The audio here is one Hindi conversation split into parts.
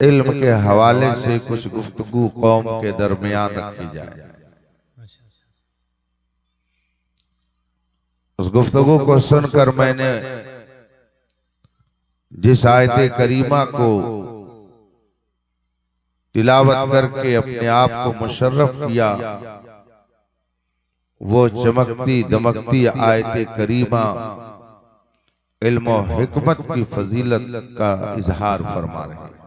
इल्म के हवाले से कुछ गुफ्तगू कौम के दरमियान रखी जाए। उस गुफ्तगू को सुनकर मैंने जिस आयत करीमा को तिलावत करके अपने आप को मुशर्रफ किया, वो चमकती दमकती आयत करीमा इल्म और हिकमत की फजीलत का इजहार फरमा रहे हैं।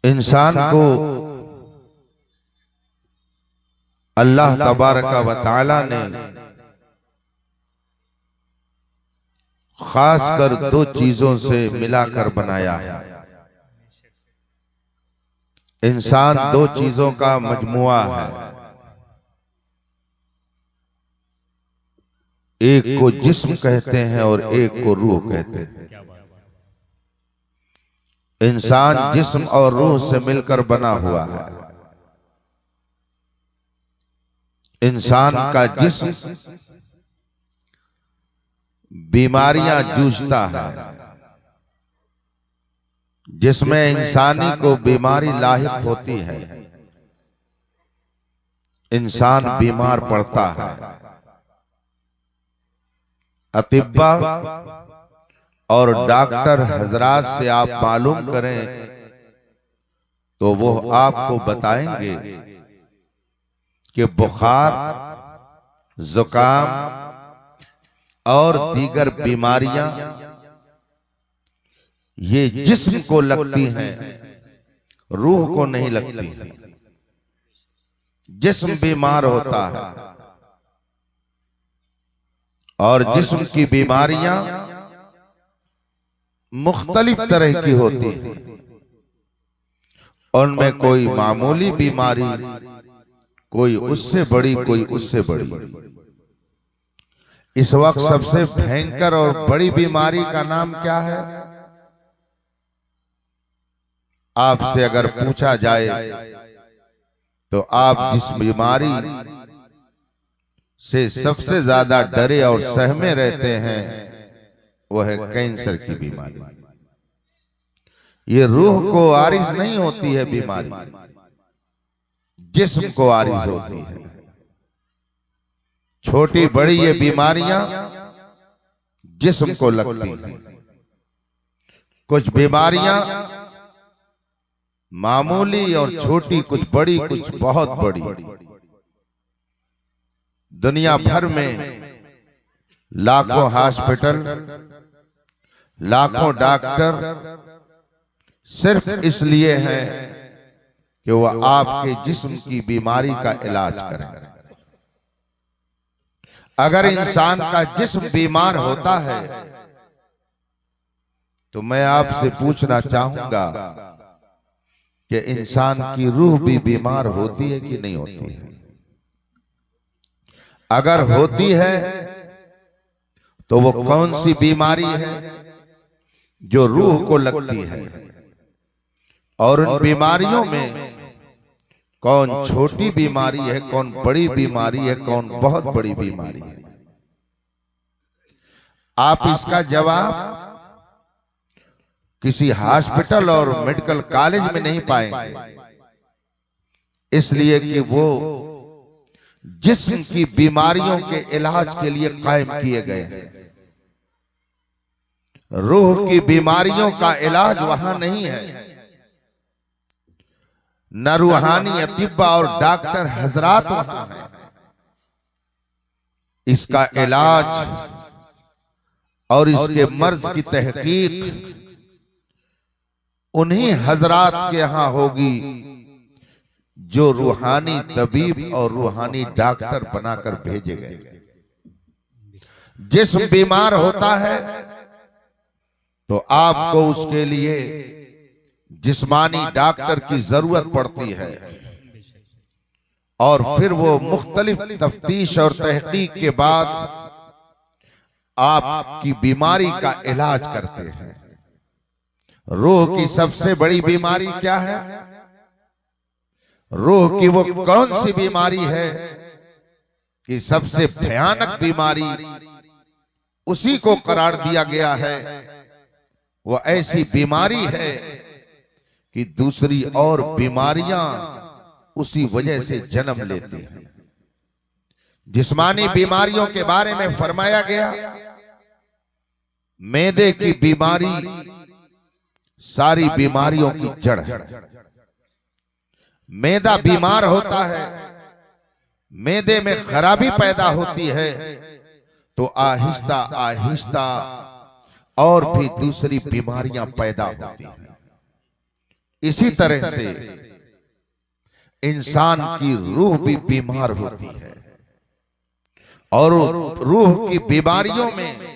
इंसान को अल्लाह तबारक व तआला ने खासकर दो चीजों से मिलाकर बनाया है। इंसान दो चीजों का मजमुआ है, एक को जिस्म कहते हैं और एक को रूह कहते हैं। इंसान जिस्म और रूह से मिलकर बना हुआ है। इंसान का जिस्म बीमारियां जूझता है, जिसमें इंसानी को बीमारी लाहिक होती है। इंसान बीमार पड़ता है। अतिब्बा और डॉक्टर हजरात से आप मालूम करें तो वो आपको बताएंगे कि बुखार, जुकाम और दीगर बीमारियां ये जिस्म को लगती हैं, रूह को नहीं लगती हैं। जिस्म बीमार होता है और जिस्म की बीमारियां मुख्तलिफ तरह की होती हैं। उनमें कोई मामूली बीमारी, कोई उससे बड़ी, कोई उससे बड़ी। इस वक्त सबसे भयंकर और बड़ी बीमारी का नाम क्या है? आपसे अगर पूछा जाए तो आप जिस बीमारी से सबसे ज्यादा डरे और सहमे रहते हैं वो है कैंसर की बीमारी। ये रूह को आरिज नहीं होती है बीमारी, जिस्म को आरिज होती है। छोटी बड़ी ये बीमारियां जिस्म को लगती हैं। कुछ बीमारियां मामूली और छोटी, कुछ बड़ी, कुछ बहुत बड़ी। दुनिया भर में लाखों हॉस्पिटल, लाखों डॉक्टर सिर्फ इसलिए हैं कि वह आपके जिस्म की बीमारी का इलाज करें। अगर इंसान का जिस्म बीमार होता है तो मैं आपसे पूछना चाहूंगा कि इंसान की रूह भी बीमार होती है कि नहीं होती है? अगर होती है तो वो कौन सी बीमारी है जो रूह को लगती है? और उन बीमारियों में कौन छोटी बीमारी है, कौन बड़ी बीमारी है, कौन बहुत बड़ी बीमारी है? आप इसका जवाब किसी हॉस्पिटल और मेडिकल कॉलेज में नहीं पाएंगे, इसलिए कि वो जिस्म की बीमारियों के इलाज के लिए कायम किए गए हैं। रूह की बीमारियों का इलाज वहां नहीं है। न रूहानी अतिब्बा और डॉक्टर हजरात वहां हैं। इसका इलाज और इसके मर्ज की तहकीक उन्हीं हजरात के यहां होगी जो रूहानी तबीब और रूहानी डॉक्टर बनाकर भेजे गए। जिस्म बीमार होता है तो आपको उसके लिए जिस्मानी डॉक्टर की जरूरत पड़ती है और फिर वो मुख्तलिफ तफ्तीश और तहकीक के बाद आपकी बीमारी का इलाज करते हैं। रूह की सबसे बड़ी बीमारी क्या है? रूह की वो कौन सी बीमारी है कि सबसे भयानक बीमारी उसी को करार दिया गया है। वो ऐसी बीमारी है कि दूसरी और बीमारियां उसी वजह से जन्म लेती हैं। जिस्मानी बीमारियों के बारे में फरमाया गया, मैदे की बीमारी सारी बीमारियों की जड़ है। मैदा बीमार होता है, मैदे में खराबी पैदा होती है, तो आहिस्ता आहिस्ता और भी दूसरी बीमारियां पैदा होती हैं। इसी तरह से इंसान की रूह भी बीमार होती है, और रूह की बीमारियों में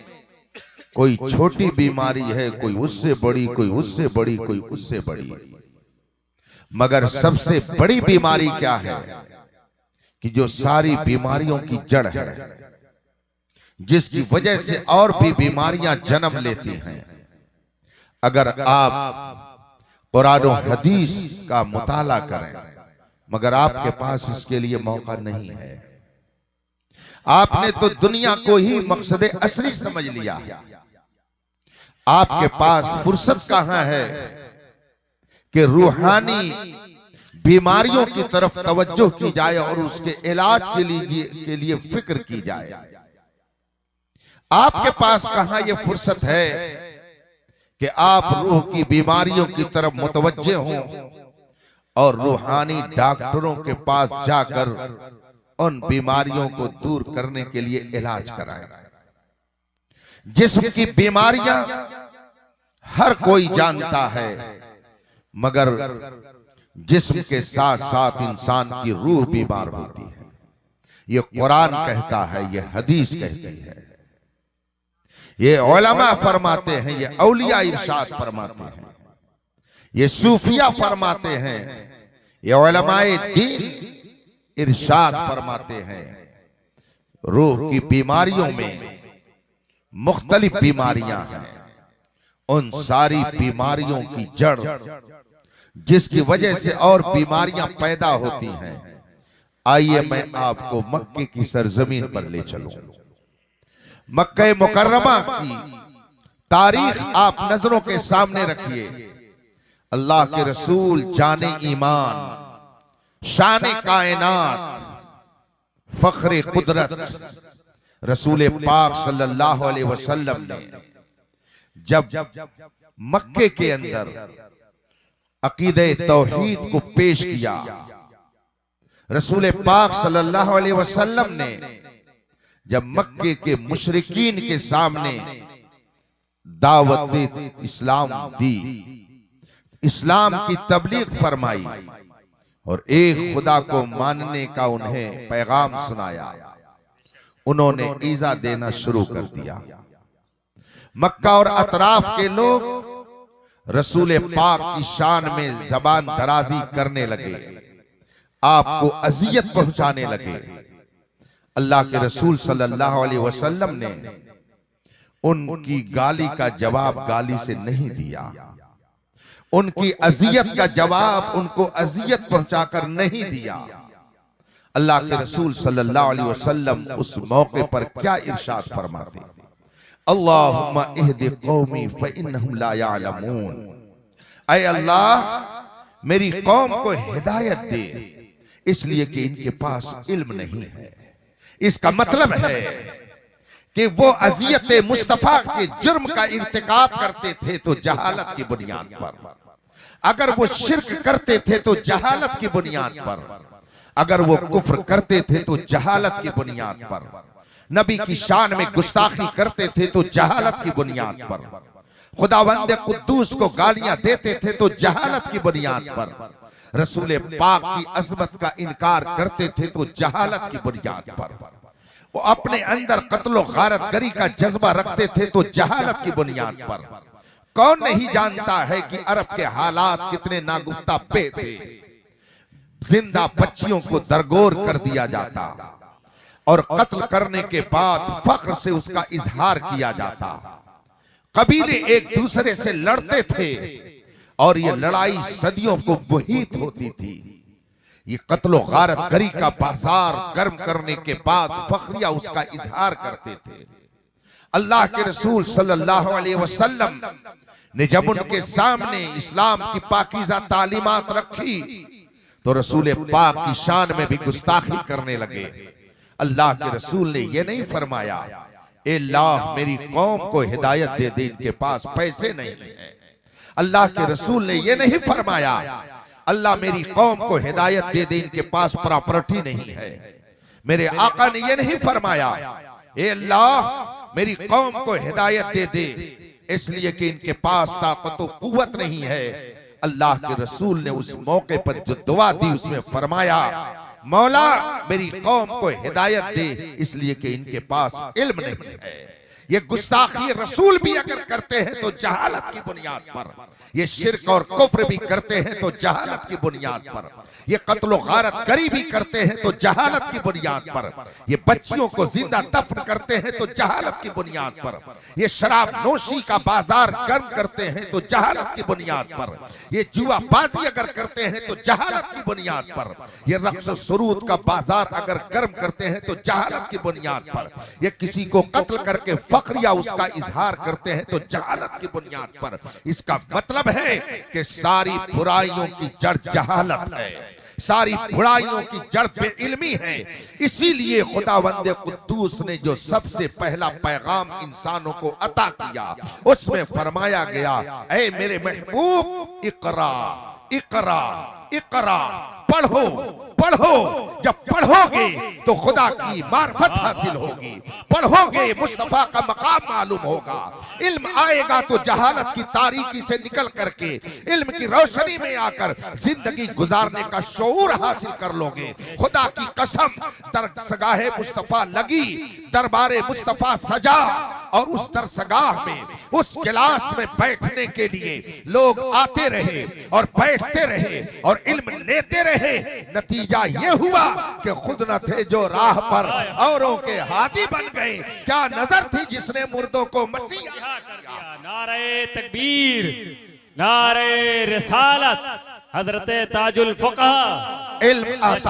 कोई छोटी बीमारी है, कोई उससे बड़ी, कोई उससे बड़ी, कोई उससे बड़ी, मगर सबसे बड़ी बीमारी क्या है कि जो सारी बीमारियों की जड़ है, जिसकी वजह से और भी बीमारियां जन्म लेती हैं। अगर आप कुरान और हदीस का मुताला करें, मगर आपके पास इसके लिए मौका नहीं है। आपने तो दुनिया को ही मकसद असली समझ लिया। आपके पास फुर्सत कहां है कि रूहानी बीमारियों की तरफ तवज्जो की जाए और उसके इलाज के लिए फिक्र की जाए। आपके पास कहां यह फुर्सत है कि आप रूह की बीमारियों की तरफ मुतवज्जे हों और रूहानी डॉक्टरों के पास जाकर उन बीमारियों को दूर करने के लिए इलाज कराएं। जिस्म की बीमारियां हर कोई जानता है, मगर जिस्म के साथ साथ इंसान की रूह बीमार होती है। ये कुरान कहता है, ये हदीस कहती है, ये उलमा फरमाते हैं, ये औलिया इरशाद फरमाते हैं, ये सूफिया फरमाते हैं, ये उलमाए दीन इरशाद फरमाते हैं। रूह की बीमारियों में मुख्तलिफ बीमारियां हैं। उन सारी बीमारियों की जड़, जिसकी वजह से और बीमारियां पैदा होती हैं, आइए मैं आपको मक्के की सरजमीन पर ले चलूं। मक्के मुकर्रमा की तारीख आप नजरों के सामने रखिए। अल्लाह के रसूल जाने ईमान, शान कायनात, फख्रे कुदरत रसूल पाक सल्लल्लाहु अलैहि वसल्लम ने जब मक्के के अंदर अकीदे तौहीद को पेश किया, रसूल पाक सल्लल्लाहु अलैहि वसल्लम ने जब मक्के के मुशरिकीन के सामने दावत इस्लाम दी, इस्लाम की तबलीग फरमाई और एक खुदा को मानने का उन्हें पैगाम सुनाया, उन्होंने ईजा देना शुरू कर दिया। मक्का और अतराफ के लोग रसूल पाक की शान में जबान दराजी करने लगे, आपको अजियत पहुंचाने लगे। अल्लाह के रसूल सल्लल्लाहु अलैहि वसल्लम ने उनकी गाली का जवाब गाली से नहीं दिया, उनकी अजियत का जवाब उनको अजियत पहुंचाकर नहीं दिया। अल्लाह के रसूल सल्लल्लाहु अलैहि वसल्लम उस मौके पर क्या इरशाद फरमाते, अल्लाहुम्मा इहदि कौमी फइन्नहुम ला यअलमून, ऐ अल्लाह मेरी कौम को हिदायत दे, इसलिए कि इनके पास इल्म नहीं है। इसका मतलब है कि वो अजियत मुस्तफा के जुर्म का इर्तिकाब करते थे तो जहालत की बुनियाद पर, अगर वो शिर्क करते थे तो जहालत की बुनियाद पर, अगर वो कुफ्र करते थे तो जहालत की बुनियाद पर, नबी की शान में गुस्ताखी करते थे तो जहालत की बुनियाद पर, खुदावंद कुद्दूस को गालियां देते थे तो जहालत की बुनियाद पर, रसूल पाक की अजमत का इनकार करते थे तो जहालत की बुनियाद पर, वो अपने अंदर कत्लो गारतगरी का जज्बा रखते थे तो जहालत की बुनियाद पर। कौन नहीं जानता है कि अरब के हालात कितने नागुफ्ता पे थे। जिंदा बच्चियों को दरगोर कर दिया जाता और कत्ल करने के बाद फख्र से उसका इजहार किया जाता। कबीले एक दूसरे से लड़ते थे और ये लड़ाई सदियों को मुहीत होती थी। ये कत्लो गारतगरी का बाजार गर्म करने के बाद फखरिया उसका इजहार करते थे। अल्लाह के रसूल सल्लल्लाहु अलैहि वसल्लम ने जब उनके सामने इस्लाम की पाकीज़ा तालीमात रखी तो रसूल पाक की शान में भी गुस्ताखी करने लगे। अल्लाह के रसूल ने यह नहीं फरमाया ए अल्लाह मेरी कौम को हिदायत दे दे, इनके पास पैसे नहीं है। अल्लाह के रसूल ने यह नहीं फरमाया अल्लाह मेरी कौम को हिदायत दे दे, इनके पास प्रॉपर्टी नहीं है। मेरे आका ने यह नहीं फरमाया ए अल्लाह मेरी कौम को हिदायत दे दे इसलिए कि इनके पास ताकत और कुव्वत नहीं है। अल्लाह के रसूल ने उस मौके पर जो दुआ दी उसमें फरमाया मौला मेरी कौम को हिदायत दे इसलिए कि इनके पास इल्म नहीं है। ये गुस्ताखी रसूल भी अगर करते हैं तो जहालत की बुनियाद पर, ये शिर्क और कुफ्र भी करते हैं तो जहालत की बुनियाद पर, ये कत्ल गारत करी भी करते हैं तो जहालत की बुनियाद पर, ये बच्चियों को जिंदा दफन करते हैं तो जहालत की बुनियाद पर, ये शराब नोशी का बाजार गर्म करते हैं तो जहालत की बुनियाद पर, ये जुआबाजी अगर करते हैं तो जहालत की बुनियाद पर, ये रक्स सुरूद का बाजार अगर गर्म करते हैं तो जहालत की बुनियाद पर, ये किसी को कत्ल करके फख्र या उसका इजहार करते हैं तो जहालत की बुनियाद पर। इसका मतलब है कि सारी बुराइयों की जड़ जहालत है, सारी बुराइयों की जड़ बेइल्मी है। इसीलिए खुदावंद कुद्दूस ने जो सबसे पहला पैगाम इंसानों को अता किया उसमें फरमाया गया ऐ मेरे महबूब इकरा इकरा इकरा, पढ़ो पढ़ो, जब पढ़ोगे तो खुदा की मार्फत हासिल होगी, पढ़ोगे मुस्तफा का मकाम मालूम होगा, इल्म आएगा तो जहालत की तारीकी से निकल करके इल्म की रोशनी में आकर जिंदगी गुजारने का शऊर हासिल कर लोगे। खुदा की कसम दरसगाह मुस्तफा लगी, दरबारे मुस्तफा सजा और उस दरसगाह में उस गिलास में बैठने के लिए लोग आते रहे और बैठते रहे और इल्म लेते रहे। नतीजा ये हुआ कि खुद न थे जो राह पर औरों के हाथी बन गए। क्या नजर थी जिसने मुर्दों को मसीहा कर दिया। नारे तकबीर, नारे रिसालत, हजरत ताजुल फुक़हा। इल्म आता